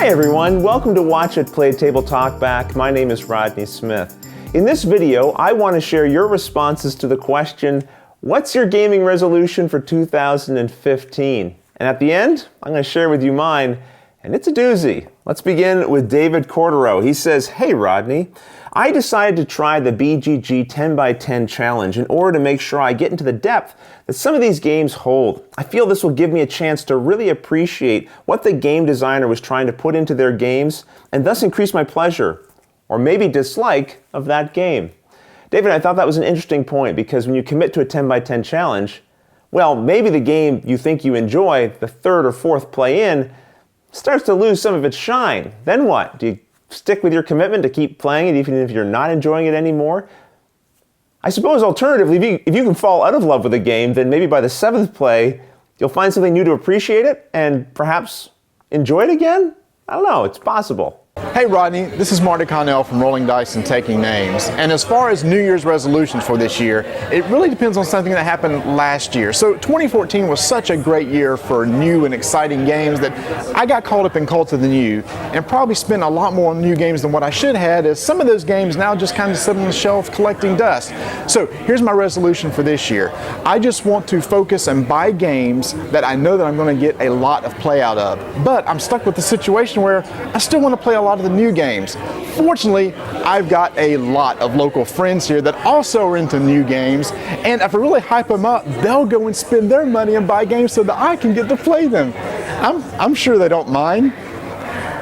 Hey everyone, welcome to Watch It Play Table Talk Back. My name is Rodney Smith. In this video, I want to share your responses to the question, what's your gaming resolution for 2015? And at the end, I'm going to share with you mine, and it's a doozy. Let's begin with David Cordero. He says, hey Rodney, I decided to try the BGG 10x10 challenge in order to make sure I get into the depth that some of these games hold. I feel this will give me a chance to really appreciate what the game designer was trying to put into their games and thus increase my pleasure, or maybe dislike, of that game. David, I thought that was an interesting point because when you commit to a 10x10 challenge, well, maybe the game you think you enjoy, the third or fourth play in, starts to lose some of its shine. Then what? Do you stick with your commitment to keep playing it even if you're not enjoying it anymore? I suppose alternatively, if you can fall out of love with a game, then maybe by the seventh play, you'll find something new to appreciate it and perhaps enjoy it again? I don't know, it's possible. Hey Rodney, this is Marty Connell from Rolling Dice and Taking Names. And as far as New Year's resolutions for this year, it really depends on something that happened last year. So 2014 was such a great year for new and exciting games that I got caught up in Cult of the New and probably spent a lot more on new games than what I should have, as some of those games now just kind of sit on the shelf collecting dust. So here's my resolution for this year. I just want to focus and buy games that I know that I'm going to get a lot of play out of. But I'm stuck with the situation where I still want to play a lot of the new games. Fortunately, I've got a lot of local friends here that also are into new games, and if I really hype them up, they'll go and spend their money and buy games so that I can get to play them. I'm sure they don't mind.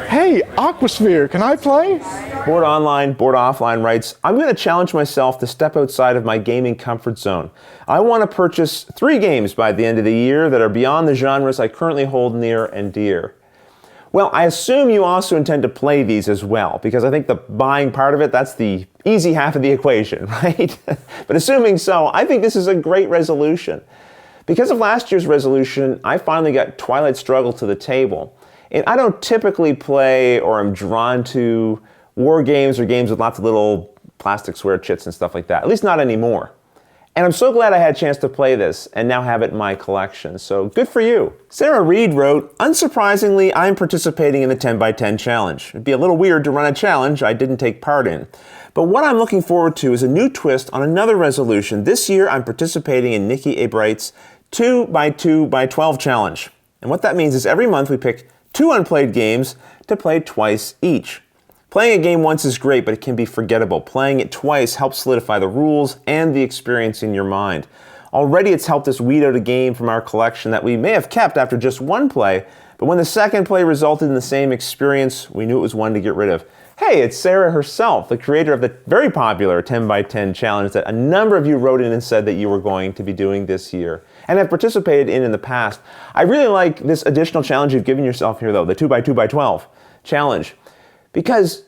Hey, Aquasphere, can I play? Board Online, Board Offline writes, I'm going to challenge myself to step outside of my gaming comfort zone. I want to purchase 3 games by the end of the year that are beyond the genres I currently hold near and dear. Well, I assume you also intend to play these as well, because I think the buying part of it, that's the easy half of the equation, right? But assuming so, I think this is a great resolution. Because of last year's resolution, I finally got Twilight Struggle to the table. And I don't typically play or am drawn to war games or games with lots of little plastic swear chits and stuff like that, at least not anymore. And I'm so glad I had a chance to play this and now have it in my collection, so good for you. Sarah Reed wrote, unsurprisingly, I'm participating in the 10x10 challenge. It'd be a little weird to run a challenge I didn't take part in. But what I'm looking forward to is a new twist on another resolution. This year I'm participating in Nikki Abright's 2x2x12 challenge. And what that means is every month we pick 2 unplayed games to play twice each. Playing a game once is great, but it can be forgettable. Playing it twice helps solidify the rules and the experience in your mind. Already it's helped us weed out a game from our collection that we may have kept after just one play, but when the second play resulted in the same experience, we knew it was one to get rid of. Hey, it's Sarah herself, the creator of the very popular 10x10 challenge that a number of you wrote in and said that you were going to be doing this year and have participated in the past. I really like this additional challenge you've given yourself here though, the 2x2x12 challenge. Because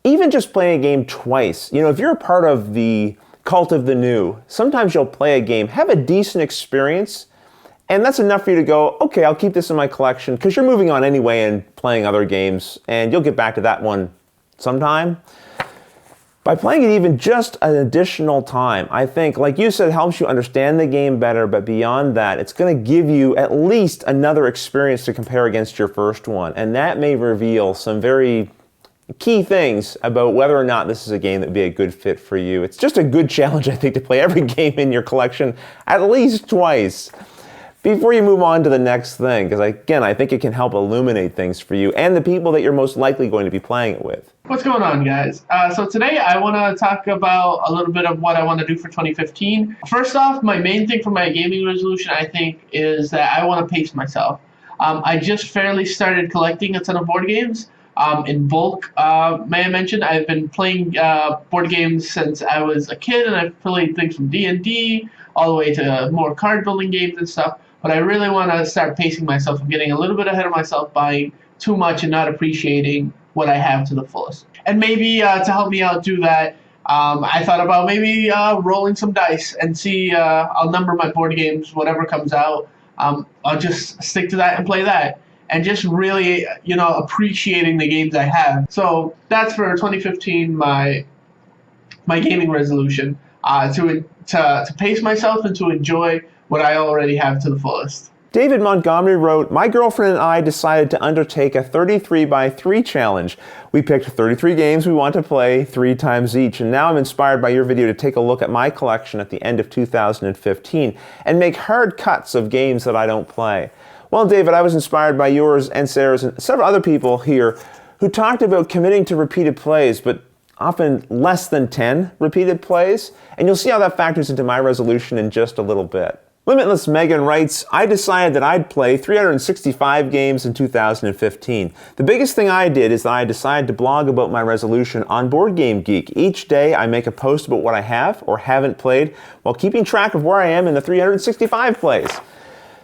even just playing a game twice, if you're a part of the Cult of the New, sometimes you'll play a game, have a decent experience, and that's enough for you to go, okay, I'll keep this in my collection, because you're moving on anyway and playing other games, and you'll get back to that one sometime. By playing it even just an additional time, I think, like you said, it helps you understand the game better, but beyond that, it's going to give you at least another experience to compare against your first one, and that may reveal some very key things about whether or not this is a game that would be a good fit for you. It's just a good challenge, I think, to play every game in your collection at least twice before you move on to the next thing, because again, I think it can help illuminate things for you and the people that you're most likely going to be playing it with. What's going on, guys? So today I want to talk about a little bit of what I want to do for 2015. First off, my main thing for my gaming resolution, I think, is that I want to pace myself. I just fairly started collecting a ton of board games. In bulk, may I mention, I've been playing board games since I was a kid, and I've played things from D&D all the way to more card building games and stuff, but I really want to start pacing myself. I'm getting a little bit ahead of myself, buying too much and not appreciating what I have to the fullest. And maybe to help me out do that, I thought about maybe rolling some dice and see, I'll number my board games, whatever comes out. I'll just stick to that and play that. And just really, appreciating the games I have. So that's for 2015, my gaming resolution, to pace myself and to enjoy what I already have to the fullest. David Montgomery wrote, my girlfriend and I decided to undertake a 33 by 3 challenge. We picked 33 games we want to play 3 times each, and now I'm inspired by your video to take a look at my collection at the end of 2015 and make hard cuts of games that I don't play. Well, David, I was inspired by yours and Sarah's and several other people here who talked about committing to repeated plays, but often less than 10 repeated plays, and you'll see how that factors into my resolution in just a little bit. Limitless Megan writes, I decided that I'd play 365 games in 2015. The biggest thing I did is that I decided to blog about my resolution on Board Game Geek. Each day I make a post about what I have or haven't played while keeping track of where I am in the 365 plays.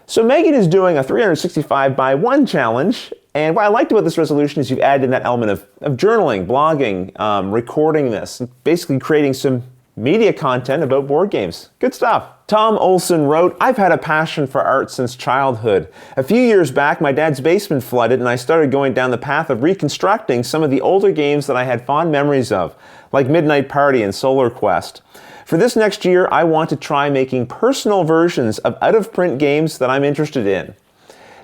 So Megan is doing a 365 by 1 challenge, and what I liked about this resolution is you've added in that element of journaling, blogging, recording this, basically creating some media content about board games. Good stuff. Tom Olson wrote, I've had a passion for art since childhood. A few years back, my dad's basement flooded and I started going down the path of reconstructing some of the older games that I had fond memories of, like Midnight Party and Solar Quest. For this next year, I want to try making personal versions of out-of-print games that I'm interested in.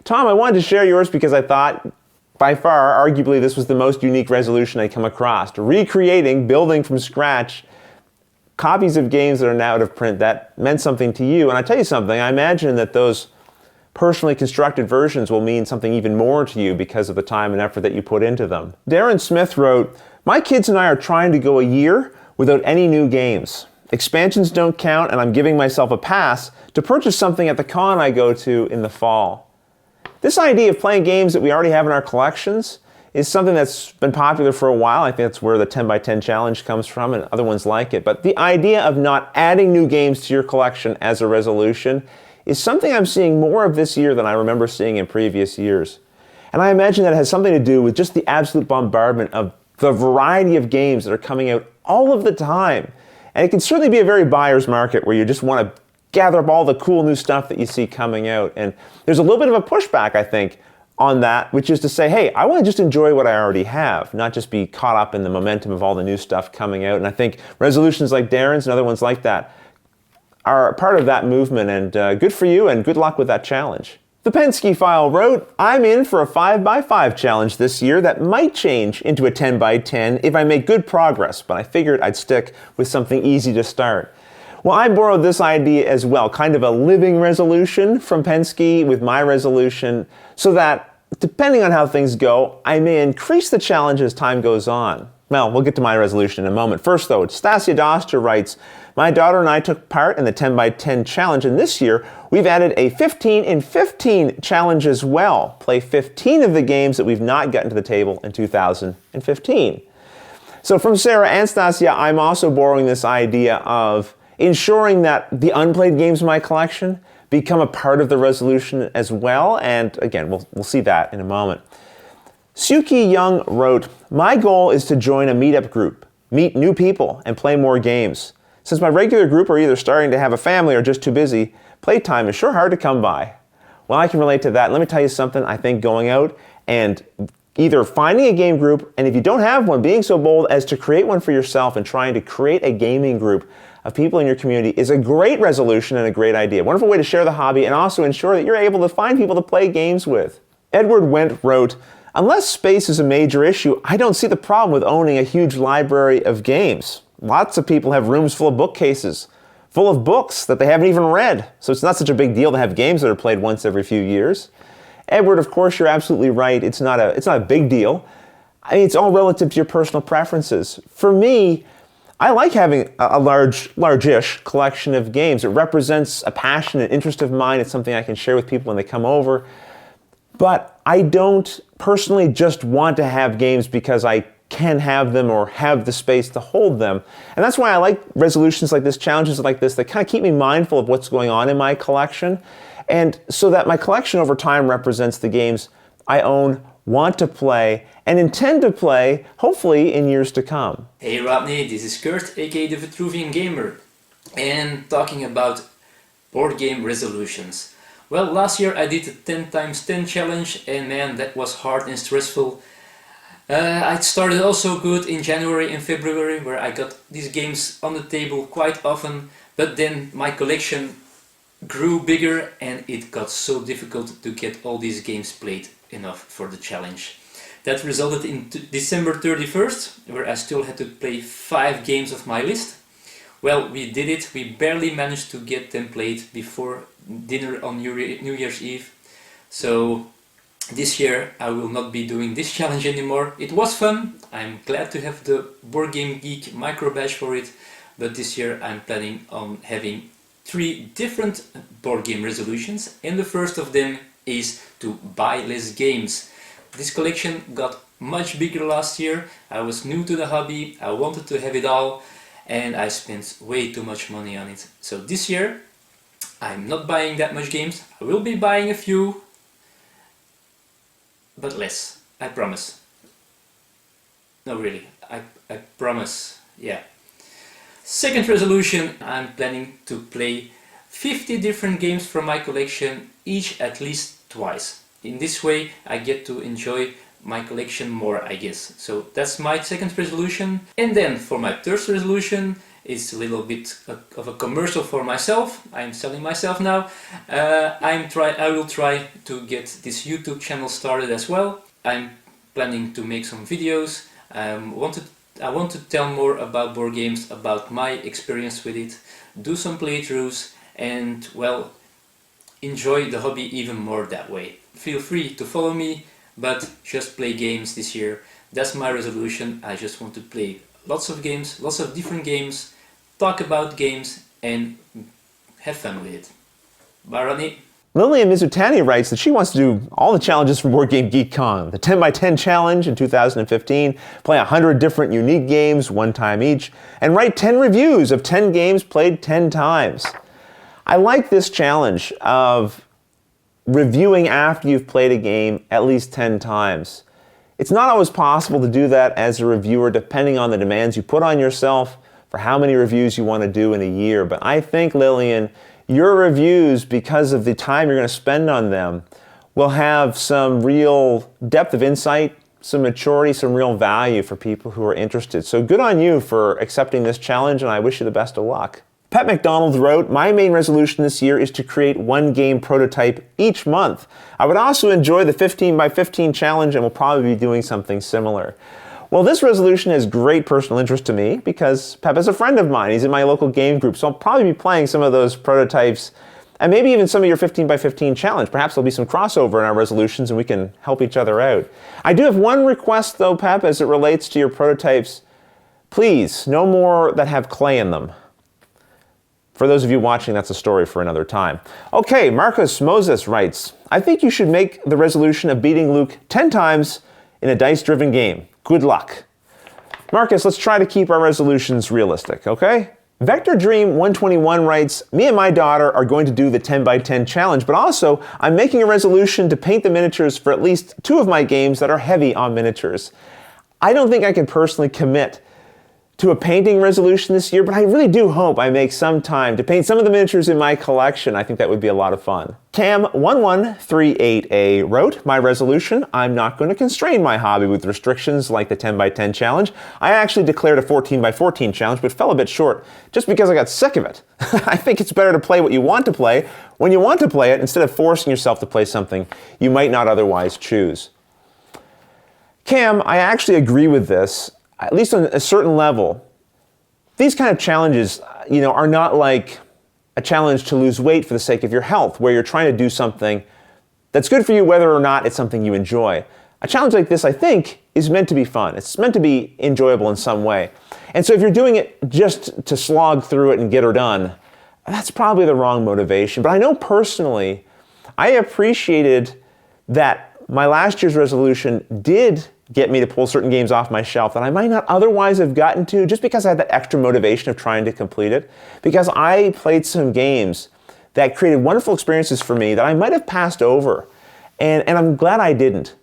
Tom, I wanted to share yours because I thought, by far, arguably, this was the most unique resolution I come across. Recreating, building from scratch, copies of games that are now out of print. That meant something to you. And I tell you something, I imagine that those personally constructed versions will mean something even more to you because of the time and effort that you put into them. Darren Smith wrote, my kids and I are trying to go a year without any new games. Expansions don't count, and I'm giving myself a pass to purchase something at the con I go to in the fall. This idea of playing games that we already have in our collections is something that's been popular for a while. I think that's where the 10 by 10 challenge comes from and other ones like it. But the idea of not adding new games to your collection as a resolution is something I'm seeing more of this year than I remember seeing in previous years. And I imagine that it has something to do with just the absolute bombardment of the variety of games that are coming out all of the time. And it can certainly be a very buyer's market where you just want to gather up all the cool new stuff that you see coming out. And there's a little bit of a pushback, I think, on that, which is to say, hey, I want to just enjoy what I already have, not just be caught up in the momentum of all the new stuff coming out. And I think resolutions like Darren's and other ones like that are part of that movement, and good for you and good luck with that challenge. The Penske File wrote, I'm in for a 5 by 5 challenge this year that might change into a 10 by 10 if I make good progress, but I figured I'd stick with something easy to start. Well, I borrowed this idea as well, kind of a living resolution from Penske with my resolution, so that, depending on how things go, I may increase the challenge as time goes on. Well, we'll get to my resolution in a moment. First, though, Stasia Doster writes, my daughter and I took part in the 10 by 10 challenge, and this year, we've added a 15 in 15 challenge as well. Play 15 of the games that we've not gotten to the table in 2015. So from Sarah and Stasia, I'm also borrowing this idea of ensuring that the unplayed games in my collection become a part of the resolution as well, and again, we'll see that in a moment. Suki Young wrote, my goal is to join a meetup group, meet new people, and play more games. Since my regular group are either starting to have a family or just too busy, playtime is sure hard to come by. Well, I can relate to that. Let me tell you something, I think going out and either finding a game group, and if you don't have one, being so bold as to create one for yourself and trying to create a gaming group of people in your community is a great resolution and a great idea. Wonderful way to share the hobby and also ensure that you're able to find people to play games with. Edward Wendt wrote, unless space is a major issue, I don't see the problem with owning a huge library of games. Lots of people have rooms full of bookcases, full of books that they haven't even read. So it's not such a big deal to have games that are played once every few years. Edward, of course, you're absolutely right. It's not a big deal. I mean, it's all relative to your personal preferences. For me, I like having a large-ish collection of games. It represents a passion and interest of mine. It's something I can share with people when they come over. But I don't personally just want to have games because I can have them or have the space to hold them. And that's why I like resolutions like this, challenges like this, that kind of keep me mindful of what's going on in my collection. And so that my collection over time represents the games I own, want to play, and intend to play, hopefully, in years to come. Hey Rodney, this is Kurt, aka the Vitruvian Gamer, and talking about board game resolutions. Well, last year I did the 10 times 10 challenge, and man, that was hard and stressful. I started also good in January and February, where I got these games on the table quite often, but then my collection grew bigger and it got so difficult to get all these games played enough for the challenge. That resulted in December 31st, where I still had to play 5 games of my list. Well, we did it. We barely managed to get them played before dinner on New Year's Eve. So this year I will not be doing this challenge anymore. It was fun. I'm glad to have the Board Game Geek micro badge for it. But this year I'm planning on having 3 different board game resolutions. And the first of them is to buy less games. This collection got much bigger last year. I was new to the hobby. I wanted to have it all. And I spent way too much money on it. So this year I'm not buying that much games. I will be buying a few, but less, I promise. No, really, I promise, yeah. Second resolution, I'm planning to play 50 different games from my collection, each at least twice. In this way I get to enjoy my collection more, I guess. So that's my second resolution. And then for my third resolution, it's a little bit of a commercial for myself. I'm selling myself now. I will try to get this YouTube channel started as well. I'm planning to make some videos. I want to tell more about board games, about my experience with it, do some playthroughs, and well, enjoy the hobby even more that way. Feel free to follow me, but just play games this year. That's my resolution. I just want to play lots of games, lots of different games, talk about games, and have fun with it. Bye, Ronnie. Lillian Mizutani writes that she wants to do all the challenges from Board Game Geek Con. The 10x10 challenge in 2015, play 100 different unique games, 1 time each, and write 10 reviews of 10 games played 10 times. I like this challenge of reviewing after you've played a game at least 10 times. It's not always possible to do that as a reviewer, depending on the demands you put on yourself for how many reviews you want to do in a year. But I think, Lillian, your reviews, because of the time you're going to spend on them, will have some real depth of insight, some maturity, some real value for people who are interested. So good on you for accepting this challenge, and I wish you the best of luck. Pat McDonald wrote, my main resolution this year is to create 1 game prototype each month. I would also enjoy the 15x15 challenge and will probably be doing something similar. Well, this resolution has great personal interest to me because Pep is a friend of mine. He's in my local game group, so I'll probably be playing some of those prototypes and maybe even some of your 15x15 challenge. Perhaps there'll be some crossover in our resolutions and we can help each other out. I do have one request though, Pep, as it relates to your prototypes. Please, no more that have clay in them. For those of you watching, that's a story for another time. Okay, Marcus Moses writes, I think you should make the resolution of beating Luke 10 times in a dice-driven game. Good luck. Marcus, let's try to keep our resolutions realistic, okay? Vector Dream 121 writes, me and my daughter are going to do the 10x10 challenge, but also I'm making a resolution to paint the miniatures for at least 2 of my games that are heavy on miniatures. I don't think I can personally commit to a painting resolution this year, but I really do hope I make some time to paint some of the miniatures in my collection. I think that would be a lot of fun. Cam1138A wrote, my resolution, I'm not going to constrain my hobby with restrictions like the 10x10 challenge. I actually declared a 14x14 challenge, but fell a bit short just because I got sick of it. I think it's better to play what you want to play when you want to play it instead of forcing yourself to play something you might not otherwise choose. Cam, I actually agree with this. At least on a certain level. These kind of challenges, are not like a challenge to lose weight for the sake of your health, where you're trying to do something that's good for you whether or not it's something you enjoy. A challenge like this, I think, is meant to be fun. It's meant to be enjoyable in some way. And so if you're doing it just to slog through it and get her done, that's probably the wrong motivation. But I know personally, I appreciated that my last year's resolution did get me to pull certain games off my shelf that I might not otherwise have gotten to just because I had that extra motivation of trying to complete it. Because I played some games that created wonderful experiences for me that I might have passed over. And I'm glad I didn't.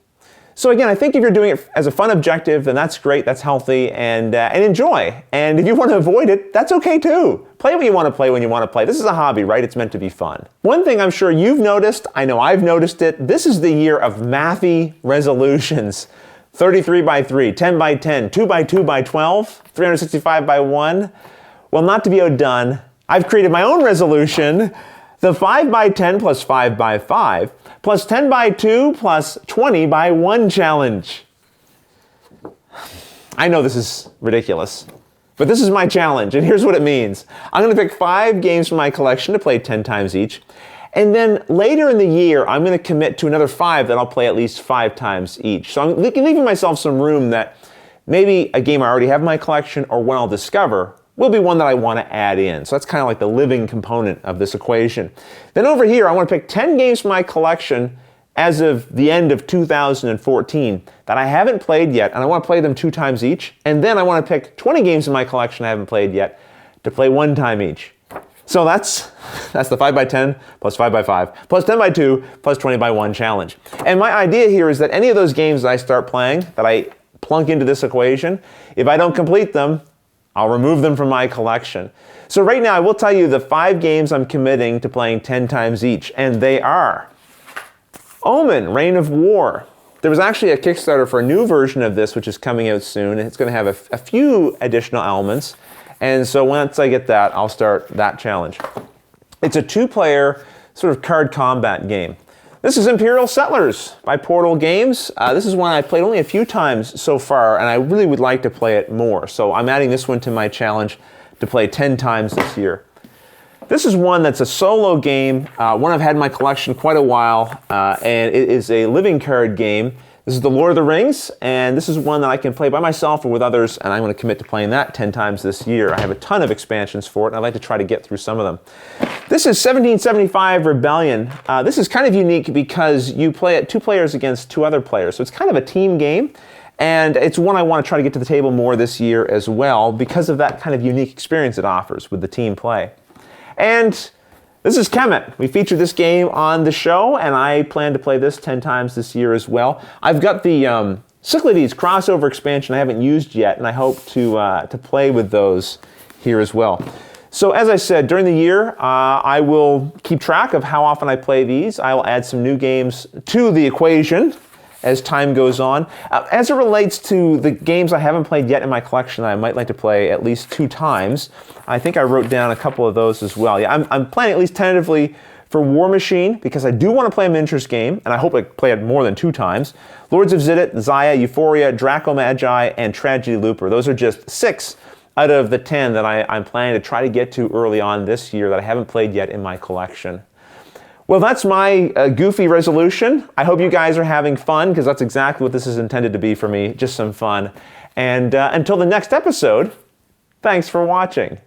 So again, I think if you're doing it as a fun objective, then that's great, that's healthy, and enjoy. And if you want to avoid it, that's okay too. Play what you want to play when you want to play. This is a hobby, right? It's meant to be fun. One thing I'm sure you've noticed, I know I've noticed it, this is the year of mathy resolutions. 33x3, 10x10, 2x2x12, 365x1. Well, not to be outdone, I've created my own resolution, The 5 by 10 plus 5 by 5 plus 10 by 2 plus 20 by 1 challenge. I know this is ridiculous, but this is my challenge, and here's what it means. I'm going to pick 5 games from my collection to play 10 times each, and then later in the year, I'm going to commit to another 5 that I'll play at least 5 times each. So I'm leaving myself some room that maybe a game I already have in my collection or one I'll discover will be one that I want to add in. So that's kind of like the living component of this equation. Then over here, I want to pick 10 games from my collection as of the end of 2014 that I haven't played yet, and I want to play them 2 times each. And then I want to pick 20 games in my collection I haven't played yet to play 1 time each. So that's the 5 by 10 plus 5 by 5 plus 10 by 2 plus 20 by 1 challenge. And my idea here is that any of those games that I start playing, that I plunk into this equation, if I don't complete them, I'll remove them from my collection. So right now I will tell you the 5 games I'm committing to playing 10 times each, and they are Omen, Reign of War. There was actually a Kickstarter for a new version of this which is coming out soon, and it's going to have a few additional elements. And so once I get that, I'll start that challenge. It's a 2-player sort of card combat game. This is Imperial Settlers by Portal Games. This is one I've played only a few times so far, and I really would like to play it more. So I'm adding this one to my challenge to play 10 times this year. This is one that's a solo game, one I've had in my collection quite a while, and it is a living card game. This is the Lord of the Rings, and this is one that I can play by myself or with others, and I'm going to commit to playing that 10 times this year. I have a ton of expansions for it, and I'd like to try to get through some of them. This is 1775 Rebellion. This is kind of unique because you play it 2 players against 2 other players, so it's kind of a team game, and it's one I want to try to get to the table more this year as well because of that kind of unique experience it offers with the team play. And this is Kemet. We featured this game on the show, and I plan to play this 10 times this year as well. I've got the Cyclades crossover expansion I haven't used yet, and I hope to play with those here as well. So as I said, during the year, I will keep track of how often I play these. I will add some new games to the equation as time goes on. As it relates to the games I haven't played yet in my collection that I might like to play at least 2 times, I think I wrote down a couple of those as well. Yeah, I'm planning at least tentatively for War Machine because I do want to play a miniatures game, and I hope I play it more than 2 times. Lords of Zidit, Zaya, Euphoria, Draco Magi, and Tragedy Looper. Those are just 6 out of the 10 that I'm planning to try to get to early on this year that I haven't played yet in my collection. Well, that's my goofy resolution. I hope you guys are having fun because that's exactly what this is intended to be for me, just some fun. And until the next episode, thanks for watching.